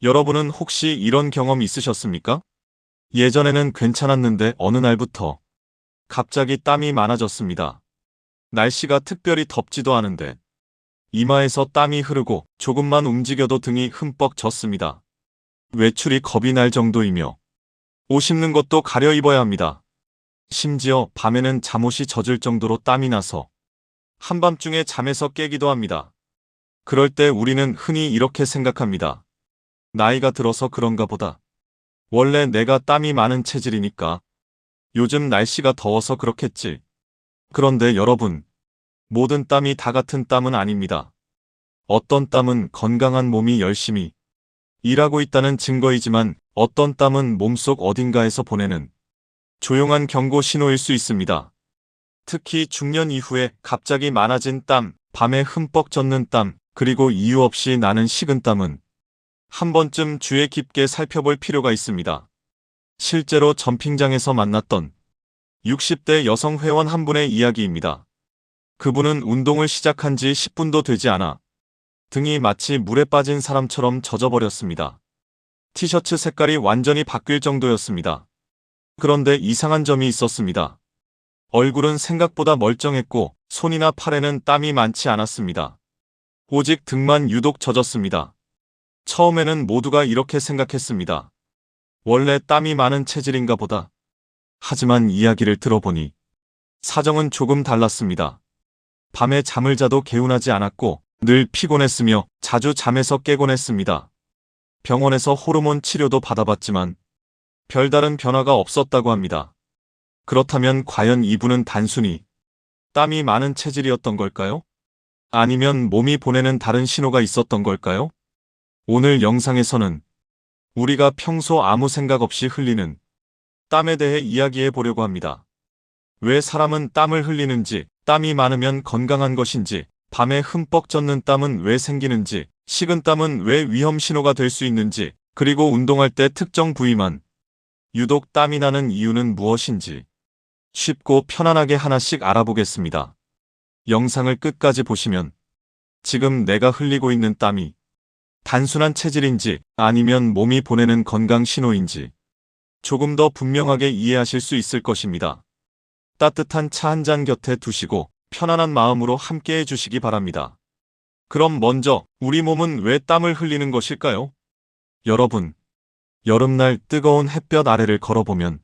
여러분은 혹시 이런 경험 있으셨습니까? 예전에는 괜찮았는데 어느 날부터 갑자기 땀이 많아졌습니다. 날씨가 특별히 덥지도 않은데 이마에서 땀이 흐르고 조금만 움직여도 등이 흠뻑 젖습니다. 외출이 겁이 날 정도이며 옷 입는 것도 가려 입어야 합니다. 심지어 밤에는 잠옷이 젖을 정도로 땀이 나서 한밤중에 잠에서 깨기도 합니다. 그럴 때 우리는 흔히 이렇게 생각합니다. 나이가 들어서 그런가 보다. 원래 내가 땀이 많은 체질이니까 요즘 날씨가 더워서 그렇겠지. 그런데 여러분, 모든 땀이 다 같은 땀은 아닙니다. 어떤 땀은 건강한 몸이 열심히 일하고 있다는 증거이지만 어떤 땀은 몸속 어딘가에서 보내는 조용한 경고 신호일 수 있습니다. 특히 중년 이후에 갑자기 많아진 땀, 밤에 흠뻑 젖는 땀, 그리고 이유 없이 나는 식은땀은 한 번쯤 주의 깊게 살펴볼 필요가 있습니다. 실제로 점핑장에서 만났던 60대 여성 회원 한 분의 이야기입니다. 그분은 운동을 시작한 지 10분도 되지 않아 등이 마치 물에 빠진 사람처럼 젖어버렸습니다. 티셔츠 색깔이 완전히 바뀔 정도였습니다. 그런데 이상한 점이 있었습니다. 얼굴은 생각보다 멀쩡했고 손이나 팔에는 땀이 많지 않았습니다. 오직 등만 유독 젖었습니다. 처음에는 모두가 이렇게 생각했습니다. 원래 땀이 많은 체질인가 보다. 하지만 이야기를 들어보니 사정은 조금 달랐습니다. 밤에 잠을 자도 개운하지 않았고 늘 피곤했으며 자주 잠에서 깨곤 했습니다. 병원에서 호르몬 치료도 받아봤지만 별다른 변화가 없었다고 합니다. 그렇다면 과연 이분은 단순히 땀이 많은 체질이었던 걸까요? 아니면 몸이 보내는 다른 신호가 있었던 걸까요? 오늘 영상에서는 우리가 평소 아무 생각 없이 흘리는 땀에 대해 이야기해 보려고 합니다. 왜 사람은 땀을 흘리는지, 땀이 많으면 건강한 것인지, 밤에 흠뻑 젖는 땀은 왜 생기는지, 식은땀은 왜 위험 신호가 될 수 있는지, 그리고 운동할 때 특정 부위만 유독 땀이 나는 이유는 무엇인지 쉽고 편안하게 하나씩 알아보겠습니다. 영상을 끝까지 보시면 지금 내가 흘리고 있는 땀이 단순한 체질인지 아니면 몸이 보내는 건강 신호인지 조금 더 분명하게 이해하실 수 있을 것입니다. 따뜻한 차 한 잔 곁에 두시고 편안한 마음으로 함께 해주시기 바랍니다. 그럼 먼저 우리 몸은 왜 땀을 흘리는 것일까요? 여러분, 여름날 뜨거운 햇볕 아래를 걸어보면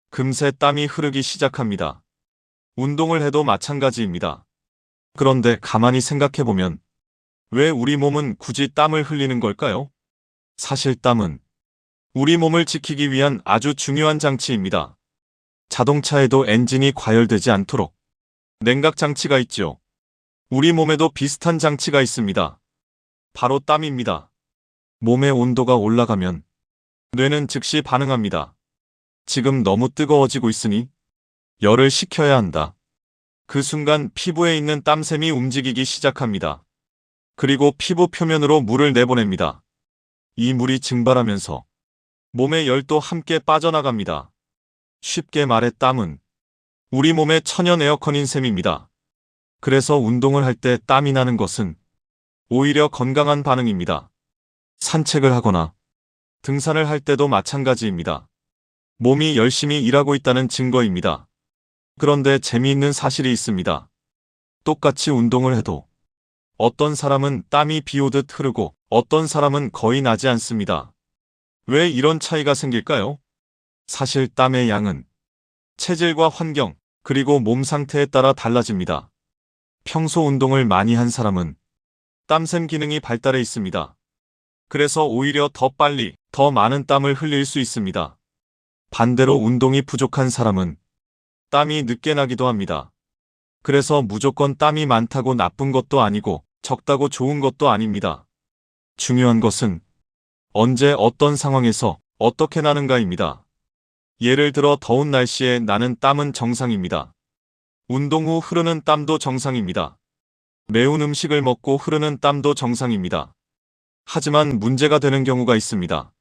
금세 땀이 흐르기 시작합니다. 운동을 해도 마찬가지입니다. 그런데 가만히 생각해보면 왜 우리 몸은 굳이 땀을 흘리는 걸까요? 사실 땀은 우리 몸을 지키기 위한 아주 중요한 장치입니다. 자동차에도 엔진이 과열되지 않도록 냉각 장치가 있죠. 우리 몸에도 비슷한 장치가 있습니다. 바로 땀입니다. 몸의 온도가 올라가면 뇌는 즉시 반응합니다. 지금 너무 뜨거워지고 있으니 열을 식혀야 한다. 그 순간 피부에 있는 땀샘이 움직이기 시작합니다. 그리고 피부 표면으로 물을 내보냅니다. 이 물이 증발하면서 몸의 열도 함께 빠져나갑니다. 쉽게 말해 땀은 우리 몸의 천연 에어컨인 셈입니다. 그래서 운동을 할 때 땀이 나는 것은 오히려 건강한 반응입니다. 산책을 하거나 등산을 할 때도 마찬가지입니다. 몸이 열심히 일하고 있다는 증거입니다. 그런데 재미있는 사실이 있습니다. 똑같이 운동을 해도 어떤 사람은 땀이 비 오듯 흐르고 어떤 사람은 거의 나지 않습니다. 왜 이런 차이가 생길까요? 사실 땀의 양은 체질과 환경, 그리고 몸 상태에 따라 달라집니다. 평소 운동을 많이 한 사람은 땀샘 기능이 발달해 있습니다. 그래서 오히려 더 빨리, 더 많은 땀을 흘릴 수 있습니다. 반대로 운동이 부족한 사람은 땀이 늦게 나기도 합니다. 그래서 무조건 땀이 많다고 나쁜 것도 아니고 적다고 좋은 것도 아닙니다. 중요한 것은 언제 어떤 상황에서 어떻게 나는가입니다. 예를 들어 더운 날씨에 나는 땀은 정상입니다. 운동 후 흐르는 땀도 정상입니다. 매운 음식을 먹고 흐르는 땀도 정상입니다. 하지만 문제가 되는 경우가 있습니다.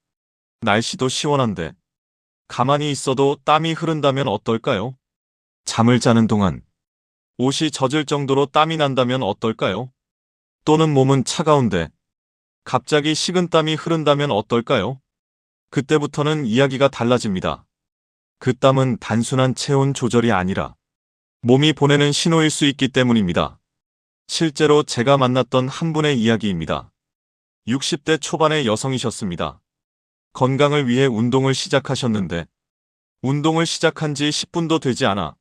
날씨도 시원한데 가만히 있어도 땀이 흐른다면 어떨까요? 잠을 자는 동안 옷이 젖을 정도로 땀이 난다면 어떨까요? 또는 몸은 차가운데 갑자기 식은땀이 흐른다면 어떨까요? 그때부터는 이야기가 달라집니다. 그 땀은 단순한 체온 조절이 아니라 몸이 보내는 신호일 수 있기 때문입니다. 실제로 제가 만났던 한 분의 이야기입니다. 60대 초반의 여성이셨습니다. 건강을 위해 운동을 시작하셨는데 운동을 시작한 지 10분도 되지 않아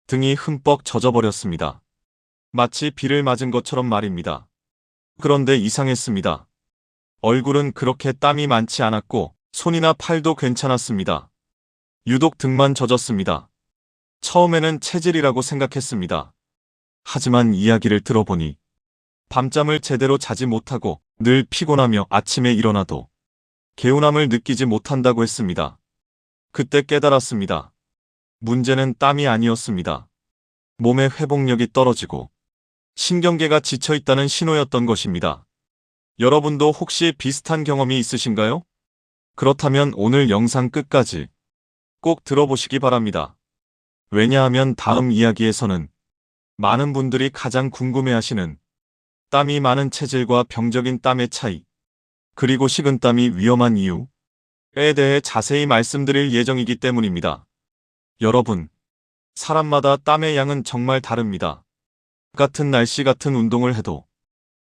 등이 흠뻑 젖어버렸습니다. 마치 비를 맞은 것처럼 말입니다. 그런데 이상했습니다. 얼굴은 그렇게 땀이 많지 않았고 손이나 팔도 괜찮았습니다. 유독 등만 젖었습니다. 처음에는 체질이라고 생각했습니다. 하지만 이야기를 들어보니 밤잠을 제대로 자지 못하고 늘 피곤하며 아침에 일어나도 개운함을 느끼지 못한다고 했습니다. 그때 깨달았습니다. 문제는 땀이 아니었습니다. 몸의 회복력이 떨어지고 신경계가 지쳐있다는 신호였던 것입니다. 여러분도 혹시 비슷한 경험이 있으신가요? 그렇다면 오늘 영상 끝까지 꼭 들어보시기 바랍니다. 왜냐하면 다음 이야기에서는 많은 분들이 가장 궁금해하시는 땀이 많은 체질과 병적인 땀의 차이, 그리고 식은땀이 위험한 이유에 대해 자세히 말씀드릴 예정이기 때문입니다. 여러분, 사람마다 땀의 양은 정말 다릅니다. 같은 날씨 같은 운동을 해도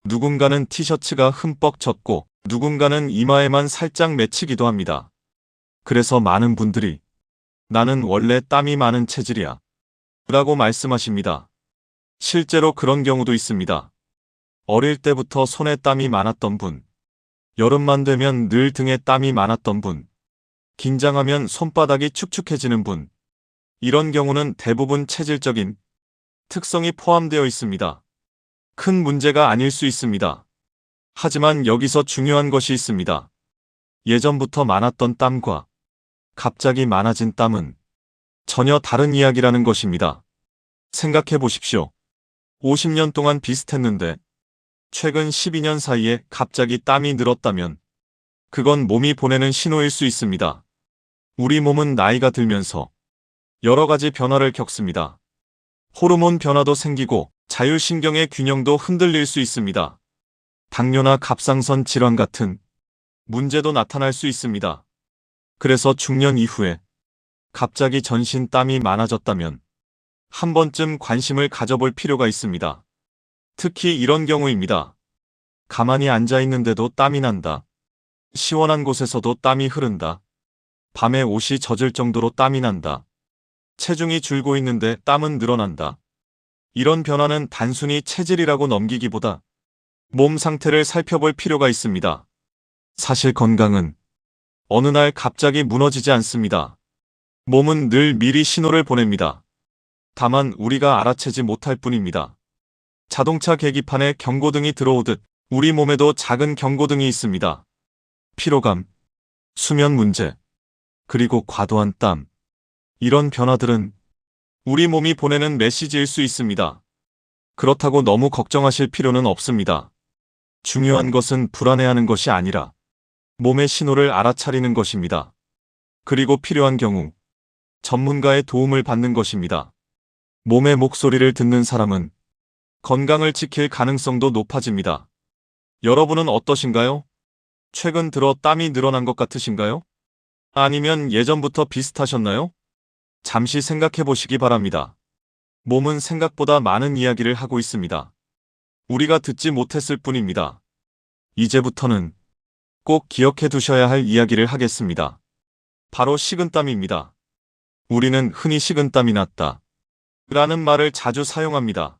누군가는 티셔츠가 흠뻑 젖고 누군가는 이마에만 살짝 맺히기도 합니다. 그래서 많은 분들이 나는 원래 땀이 많은 체질이야 라고 말씀하십니다. 실제로 그런 경우도 있습니다. 어릴 때부터 손에 땀이 많았던 분, 여름만 되면 늘 등에 땀이 많았던 분, 긴장하면 손바닥이 축축해지는 분, 이런 경우는 대부분 체질적인 특성이 포함되어 있습니다. 큰 문제가 아닐 수 있습니다. 하지만 여기서 중요한 것이 있습니다. 예전부터 많았던 땀과 갑자기 많아진 땀은 전혀 다른 이야기라는 것입니다. 생각해 보십시오. 50년 동안 비슷했는데 최근 12년 사이에 갑자기 땀이 늘었다면 그건 몸이 보내는 신호일 수 있습니다. 우리 몸은 나이가 들면서 여러 가지 변화를 겪습니다. 호르몬 변화도 생기고 자율신경의 균형도 흔들릴 수 있습니다. 당뇨나 갑상선 질환 같은 문제도 나타날 수 있습니다. 그래서 중년 이후에 갑자기 전신 땀이 많아졌다면 한 번쯤 관심을 가져볼 필요가 있습니다. 특히 이런 경우입니다. 가만히 앉아 있는데도 땀이 난다. 시원한 곳에서도 땀이 흐른다. 밤에 옷이 젖을 정도로 땀이 난다. 체중이 줄고 있는데 땀은 늘어난다. 이런 변화는 단순히 체질이라고 넘기기보다 몸 상태를 살펴볼 필요가 있습니다. 사실 건강은 어느 날 갑자기 무너지지 않습니다. 몸은 늘 미리 신호를 보냅니다. 다만 우리가 알아채지 못할 뿐입니다. 자동차 계기판에 경고등이 들어오듯 우리 몸에도 작은 경고등이 있습니다. 피로감, 수면 문제, 그리고 과도한 땀. 이런 변화들은 우리 몸이 보내는 메시지일 수 있습니다. 그렇다고 너무 걱정하실 필요는 없습니다. 중요한 것은 불안해하는 것이 아니라 몸의 신호를 알아차리는 것입니다. 그리고 필요한 경우 전문가의 도움을 받는 것입니다. 몸의 목소리를 듣는 사람은 건강을 지킬 가능성도 높아집니다. 여러분은 어떠신가요? 최근 들어 땀이 늘어난 것 같으신가요? 아니면 예전부터 비슷하셨나요? 잠시 생각해 보시기 바랍니다. 몸은 생각보다 많은 이야기를 하고 있습니다. 우리가 듣지 못했을 뿐입니다. 이제부터는 꼭 기억해 두셔야 할 이야기를 하겠습니다. 바로 식은땀입니다. 우리는 흔히 식은땀이 났다 라는 말을 자주 사용합니다.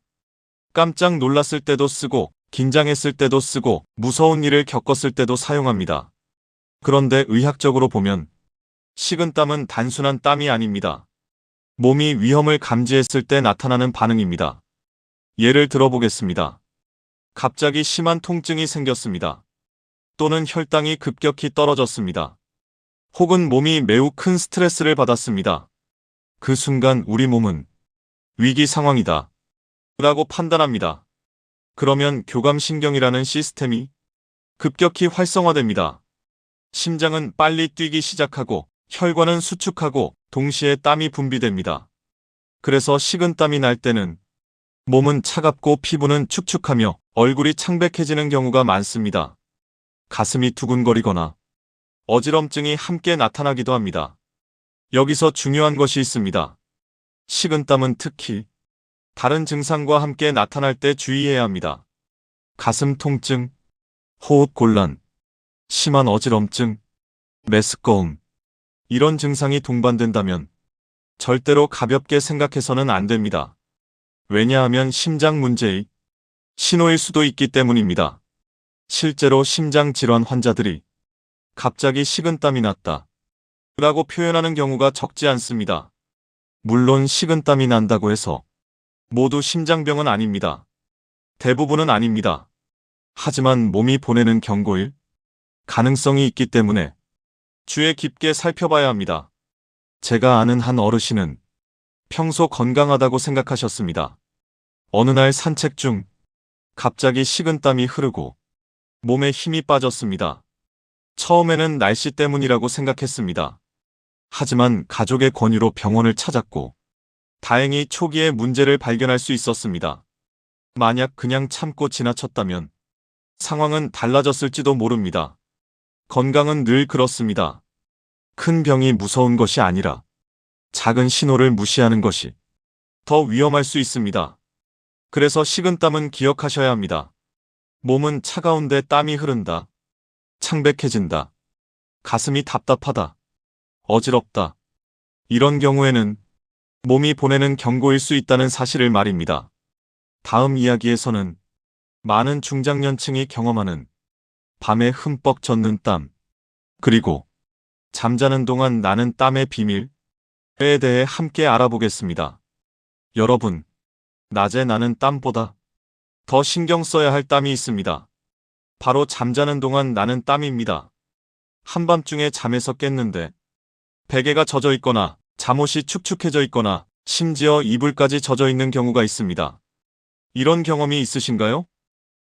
깜짝 놀랐을 때도 쓰고 긴장했을 때도 쓰고 무서운 일을 겪었을 때도 사용합니다. 그런데 의학적으로 보면 식은땀은 단순한 땀이 아닙니다. 몸이 위험을 감지했을 때 나타나는 반응입니다. 예를 들어보겠습니다. 갑자기 심한 통증이 생겼습니다. 또는 혈당이 급격히 떨어졌습니다. 혹은 몸이 매우 큰 스트레스를 받았습니다. 그 순간 우리 몸은 위기 상황이다 라고 판단합니다. 그러면 교감신경이라는 시스템이 급격히 활성화됩니다. 심장은 빨리 뛰기 시작하고 혈관은 수축하고 동시에 땀이 분비됩니다. 그래서 식은땀이 날 때는 몸은 차갑고 피부는 축축하며 얼굴이 창백해지는 경우가 많습니다. 가슴이 두근거리거나 어지럼증이 함께 나타나기도 합니다. 여기서 중요한 것이 있습니다. 식은땀은 특히 다른 증상과 함께 나타날 때 주의해야 합니다. 가슴 통증, 호흡 곤란, 심한 어지럼증, 메스꺼움, 이런 증상이 동반된다면 절대로 가볍게 생각해서는 안 됩니다. 왜냐하면 심장 문제의 신호일 수도 있기 때문입니다. 실제로 심장질환 환자들이 갑자기 식은땀이 났다 라고 표현하는 경우가 적지 않습니다. 물론 식은땀이 난다고 해서 모두 심장병은 아닙니다. 대부분은 아닙니다. 하지만 몸이 보내는 경고일 가능성이 있기 때문에 주의 깊게 살펴봐야 합니다. 제가 아는 한 어르신은 평소 건강하다고 생각하셨습니다. 어느 날 산책 중 갑자기 식은땀이 흐르고 몸에 힘이 빠졌습니다. 처음에는 날씨 때문이라고 생각했습니다. 하지만 가족의 권유로 병원을 찾았고 다행히 초기에 문제를 발견할 수 있었습니다. 만약 그냥 참고 지나쳤다면 상황은 달라졌을지도 모릅니다. 건강은 늘 그렇습니다. 큰 병이 무서운 것이 아니라 작은 신호를 무시하는 것이 더 위험할 수 있습니다. 그래서 식은땀은 기억하셔야 합니다. 몸은 차가운데 땀이 흐른다. 창백해진다. 가슴이 답답하다. 어지럽다. 이런 경우에는 몸이 보내는 경고일 수 있다는 사실을 말입니다. 다음 이야기에서는 많은 중장년층이 경험하는 밤에 흠뻑 젖는 땀, 그리고 잠자는 동안 나는 땀의 비밀에 대해 함께 알아보겠습니다. 여러분, 낮에 나는 땀보다 더 신경 써야 할 땀이 있습니다. 바로 잠자는 동안 나는 땀입니다. 한밤중에 잠에서 깼는데 베개가 젖어 있거나 잠옷이 축축해져 있거나 심지어 이불까지 젖어 있는 경우가 있습니다. 이런 경험이 있으신가요?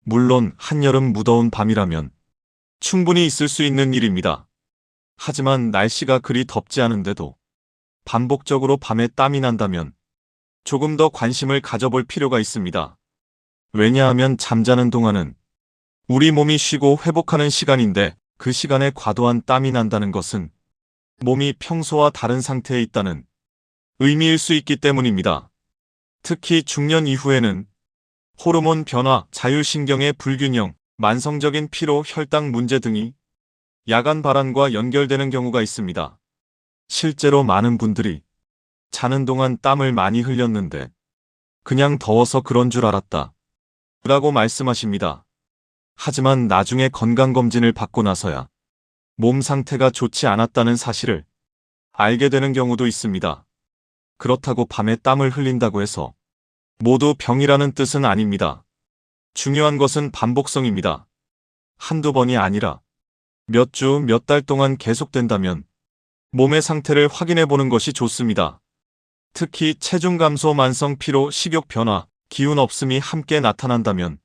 물론 한여름 무더운 밤이라면 충분히 있을 수 있는 일입니다. 하지만 날씨가 그리 덥지 않은데도 반복적으로 밤에 땀이 난다면 조금 더 관심을 가져볼 필요가 있습니다. 왜냐하면 잠자는 동안은 우리 몸이 쉬고 회복하는 시간인데 그 시간에 과도한 땀이 난다는 것은 몸이 평소와 다른 상태에 있다는 의미일 수 있기 때문입니다. 특히 중년 이후에는 호르몬 변화, 자율신경의 불균형, 만성적인 피로, 혈당 문제 등이 야간 발환과 연결되는 경우가 있습니다. 실제로 많은 분들이 자는 동안 땀을 많이 흘렸는데 그냥 더워서 그런 줄 알았다 라고 말씀하십니다. 하지만 나중에 건강검진을 받고 나서야 몸 상태가 좋지 않았다는 사실을 알게 되는 경우도 있습니다. 그렇다고 밤에 땀을 흘린다고 해서 모두 병이라는 뜻은 아닙니다. 중요한 것은 반복성입니다. 한두 번이 아니라 몇 주, 몇 달 동안 계속된다면 몸의 상태를 확인해 보는 것이 좋습니다. 특히 체중 감소, 만성 피로, 식욕 변화, 기운 없음이 함께 나타난다면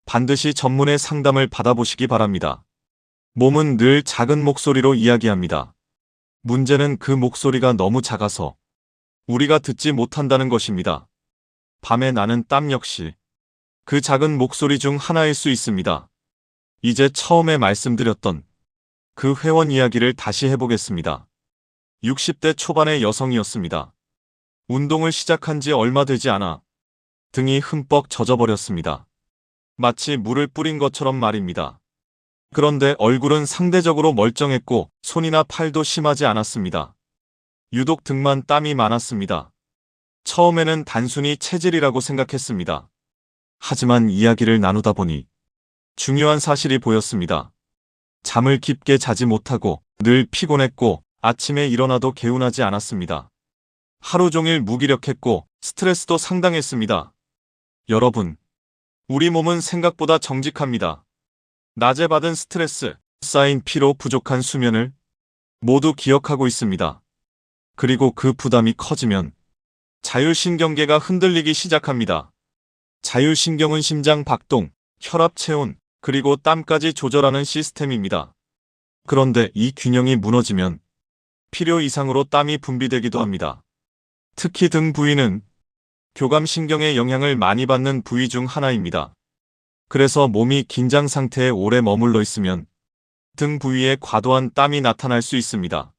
반드시 전문의 상담을 받아보시기 바랍니다. 몸은 늘 작은 목소리로 이야기합니다. 문제는 그 목소리가 너무 작아서 우리가 듣지 못한다는 것입니다. 밤에 나는 땀 역시 그 작은 목소리 중 하나일 수 있습니다. 이제 처음에 말씀드렸던 그 회원 이야기를 다시 해보겠습니다. 60대 초반의 여성이었습니다. 운동을 시작한 지 얼마 되지 않아 등이 흠뻑 젖어버렸습니다. 마치 물을 뿌린 것처럼 말입니다. 그런데 얼굴은 상대적으로 멀쩡했고 손이나 팔도 심하지 않았습니다. 유독 등만 땀이 많았습니다. 처음에는 단순히 체질이라고 생각했습니다. 하지만 이야기를 나누다 보니 중요한 사실이 보였습니다. 잠을 깊게 자지 못하고 늘 피곤했고 아침에 일어나도 개운하지 않았습니다. 하루 종일 무기력했고 스트레스도 상당했습니다. 여러분, 우리 몸은 생각보다 정직합니다. 낮에 받은 스트레스, 쌓인 피로, 부족한 수면을 모두 기억하고 있습니다. 그리고 그 부담이 커지면 자율신경계가 흔들리기 시작합니다. 자율신경은 심장 박동, 혈압 체온, 그리고 땀까지 조절하는 시스템입니다. 그런데 이 균형이 무너지면 필요 이상으로 땀이 분비되기도 합니다. 특히 등 부위는 교감신경의 영향을 많이 받는 부위 중 하나입니다. 그래서 몸이 긴장 상태에 오래 머물러 있으면 등 부위에 과도한 땀이 나타날 수 있습니다.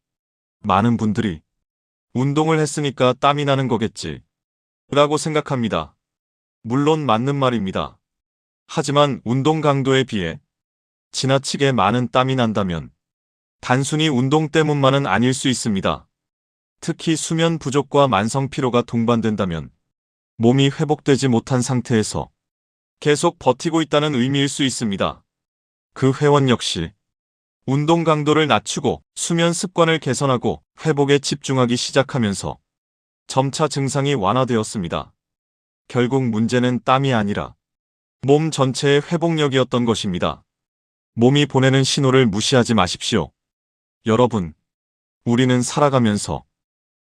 많은 분들이 운동을 했으니까 땀이 나는 거겠지 라고 생각합니다. 물론 맞는 말입니다. 하지만 운동 강도에 비해 지나치게 많은 땀이 난다면 단순히 운동 때문만은 아닐 수 있습니다. 특히 수면 부족과 만성 피로가 동반된다면 몸이 회복되지 못한 상태에서 계속 버티고 있다는 의미일 수 있습니다. 그 회원 역시 운동 강도를 낮추고 수면 습관을 개선하고 회복에 집중하기 시작하면서 점차 증상이 완화되었습니다. 결국 문제는 땀이 아니라 몸 전체의 회복력이었던 것입니다. 몸이 보내는 신호를 무시하지 마십시오. 여러분, 우리는 살아가면서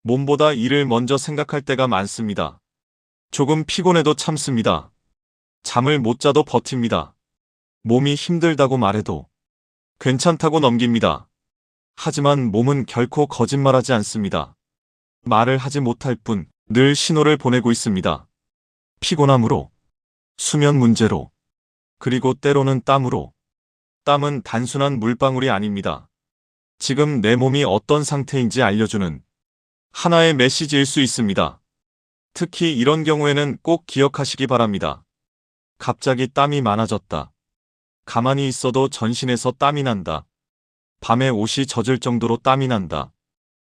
몸보다 일을 먼저 생각할 때가 많습니다. 조금 피곤해도 참습니다. 잠을 못 자도 버팁니다. 몸이 힘들다고 말해도 괜찮다고 넘깁니다. 하지만 몸은 결코 거짓말하지 않습니다. 말을 하지 못할 뿐 늘 신호를 보내고 있습니다. 피곤함으로, 수면 문제로, 그리고 때로는 땀으로. 땀은 단순한 물방울이 아닙니다. 지금 내 몸이 어떤 상태인지 알려주는 하나의 메시지일 수 있습니다. 특히 이런 경우에는 꼭 기억하시기 바랍니다. 갑자기 땀이 많아졌다. 가만히 있어도 전신에서 땀이 난다. 밤에 옷이 젖을 정도로 땀이 난다.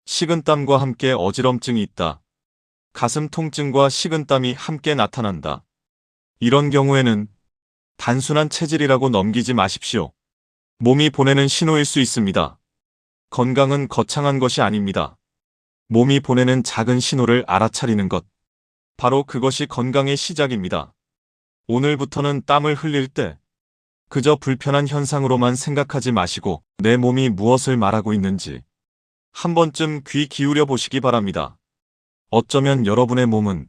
식은땀과 함께 어지럼증이 있다. 가슴 통증과 식은땀이 함께 나타난다. 이런 경우에는 단순한 체질이라고 넘기지 마십시오. 몸이 보내는 신호일 수 있습니다. 건강은 거창한 것이 아닙니다. 몸이 보내는 작은 신호를 알아차리는 것. 바로 그것이 건강의 시작입니다. 오늘부터는 땀을 흘릴 때 그저 불편한 현상으로만 생각하지 마시고 내 몸이 무엇을 말하고 있는지 한 번쯤 귀 기울여 보시기 바랍니다. 어쩌면 여러분의 몸은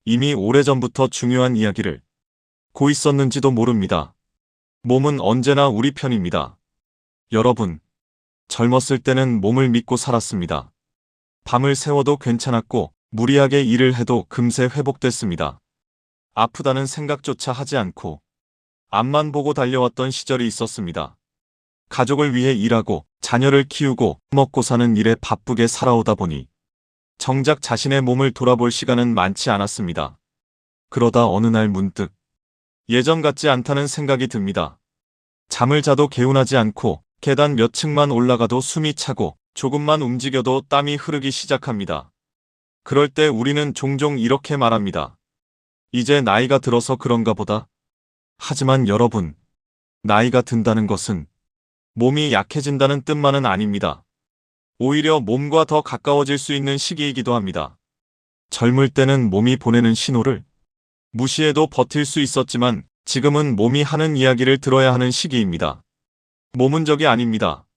이미 오래전부터 중요한 이야기를 고 있었는지도 모릅니다. 몸은 언제나 우리 편입니다. 여러분, 젊었을 때는 몸을 믿고 살았습니다. 밤을 새워도 괜찮았고 무리하게 일을 해도 금세 회복됐습니다. 아프다는 생각조차 하지 않고 앞만 보고 달려왔던 시절이 있었습니다. 가족을 위해 일하고 자녀를 키우고 먹고 사는 일에 바쁘게 살아오다 보니 정작 자신의 몸을 돌아볼 시간은 많지 않았습니다. 그러다 어느 날 문득 예전 같지 않다는 생각이 듭니다. 잠을 자도 개운하지 않고 계단 몇 층만 올라가도 숨이 차고 조금만 움직여도 땀이 흐르기 시작합니다. 그럴 때 우리는 종종 이렇게 말합니다. 이제 나이가 들어서 그런가 보다. 하지만 여러분, 나이가 든다는 것은 몸이 약해진다는 뜻만은 아닙니다. 오히려 몸과 더 가까워질 수 있는 시기이기도 합니다. 젊을 때는 몸이 보내는 신호를 무시해도 버틸 수 있었지만 지금은 몸이 하는 이야기를 들어야 하는 시기입니다. 몸은 적이 아닙니다.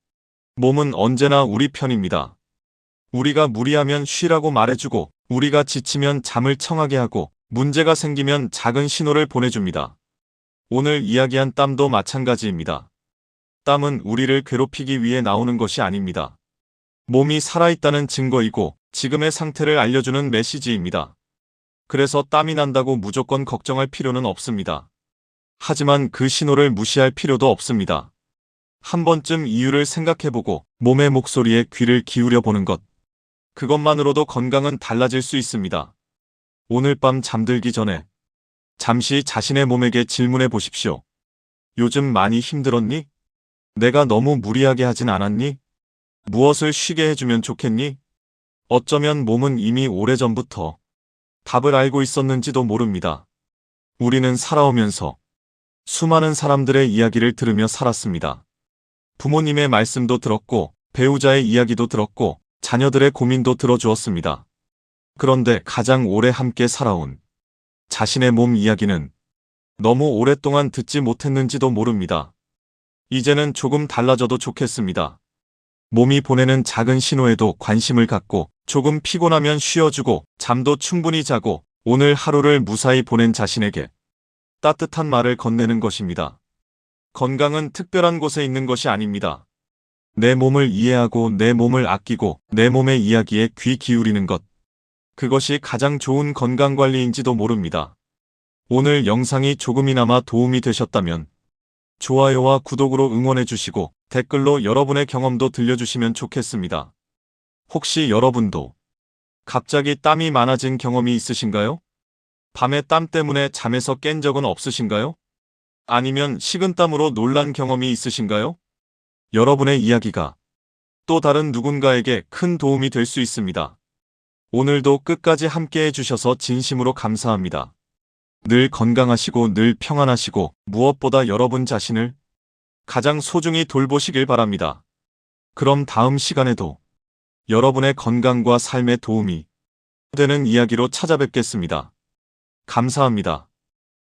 몸은 언제나 우리 편입니다. 우리가 무리하면 쉬라고 말해주고 우리가 지치면 잠을 청하게 하고 문제가 생기면 작은 신호를 보내줍니다. 오늘 이야기한 땀도 마찬가지입니다. 땀은 우리를 괴롭히기 위해 나오는 것이 아닙니다. 몸이 살아있다는 증거이고 지금의 상태를 알려주는 메시지입니다. 그래서 땀이 난다고 무조건 걱정할 필요는 없습니다. 하지만 그 신호를 무시할 필요도 없습니다. 한 번쯤 이유를 생각해보고 몸의 목소리에 귀를 기울여 보는 것. 그것만으로도 건강은 달라질 수 있습니다. 오늘 밤 잠들기 전에 잠시 자신의 몸에게 질문해 보십시오. 요즘 많이 힘들었니? 내가 너무 무리하게 하진 않았니? 무엇을 쉬게 해주면 좋겠니? 어쩌면 몸은 이미 오래전부터 답을 알고 있었는지도 모릅니다. 우리는 살아오면서 수많은 사람들의 이야기를 들으며 살았습니다. 부모님의 말씀도 들었고 배우자의 이야기도 들었고 자녀들의 고민도 들어주었습니다. 그런데 가장 오래 함께 살아온 자신의 몸 이야기는 너무 오랫동안 듣지 못했는지도 모릅니다. 이제는 조금 달라져도 좋겠습니다. 몸이 보내는 작은 신호에도 관심을 갖고 조금 피곤하면 쉬어주고 잠도 충분히 자고 오늘 하루를 무사히 보낸 자신에게 따뜻한 말을 건네는 것입니다. 건강은 특별한 곳에 있는 것이 아닙니다. 내 몸을 이해하고 내 몸을 아끼고 내 몸의 이야기에 귀 기울이는 것. 그것이 가장 좋은 건강관리인지도 모릅니다. 오늘 영상이 조금이나마 도움이 되셨다면 좋아요와 구독으로 응원해 주시고 댓글로 여러분의 경험도 들려주시면 좋겠습니다. 혹시 여러분도 갑자기 땀이 많아진 경험이 있으신가요? 밤에 땀 때문에 잠에서 깬 적은 없으신가요? 아니면 식은땀으로 놀란 경험이 있으신가요? 여러분의 이야기가 또 다른 누군가에게 큰 도움이 될 수 있습니다. 오늘도 끝까지 함께 해주셔서 진심으로 감사합니다. 늘 건강하시고 늘 평안하시고 무엇보다 여러분 자신을 가장 소중히 돌보시길 바랍니다. 그럼 다음 시간에도 여러분의 건강과 삶에 도움이 되는 이야기로 찾아뵙겠습니다. 감사합니다.